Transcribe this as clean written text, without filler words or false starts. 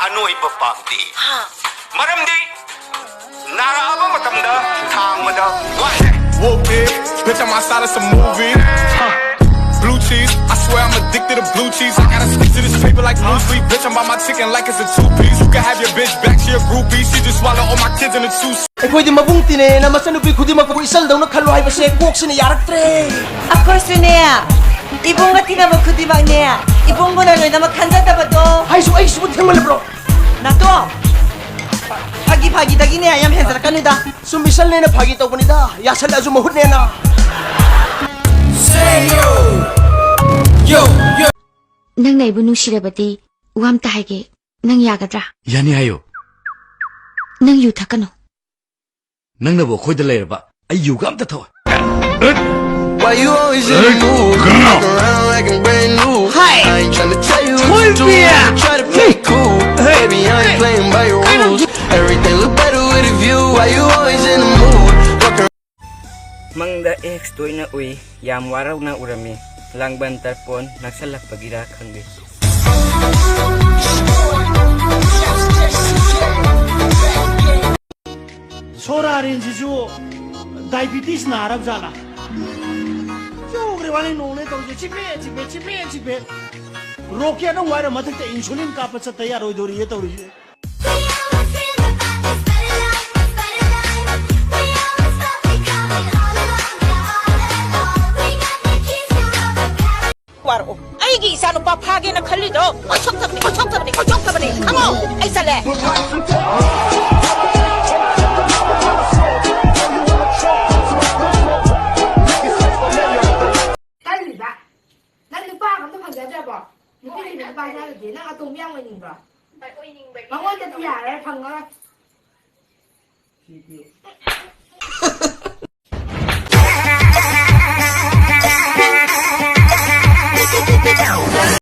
annoyba pamdi. Maramdi, naraaba matamda, thangmada, wahek. Whoop it, bitch, I'm outside of some movie. Blue cheese, I swear I'm addicted to blue cheese. I gotta stick to this paper like blue sleep. Bitch, I'm by my chicken like it's a two-piece. You can have your bitch back, she a groupie. She just swallow all my kids in a two. Ekhoi di mabung tine na masanubi khudi makbu isal daw na khallo hai base kok sine yaraktre. Ako suneya. Ibong nga tinama khudi magneya. Ibong ko na loy na makhanjata ba to? Hai su ai su thengmale bro. Na to. Pagi dagi ne ayam hendra kanida. Sum misal ne na phagi taw banida. Ya sal aju mahut ne na. Say yo. Nang naibu nungsirabati wam ta haige nang yagadra yani hayo nang yu thakano nang na bo khoida lerba ay yu gam ta thaw Why you always in the mood? Walk around like I'm brand new. I ain't tryna tell you what to do. Try to play cool. Baby, I ain't playing by your rules. Everything look better with a view. Why you always in the mood? Walk around. Mangda ex toy na uy, yam waraw na urami. Langban tarpon, nagsalak pagira khangge. Sora rinjiju diabetes na arab jala. Jo grewani nole to chipe. Rokia no wire mathak te insulin ka pacha tayar hoy dori ye to ri. Waro. Aigi isa no pa phage na khali do. Kochok tabni. Amo, ai sale. Mangol ka tiya, pangol.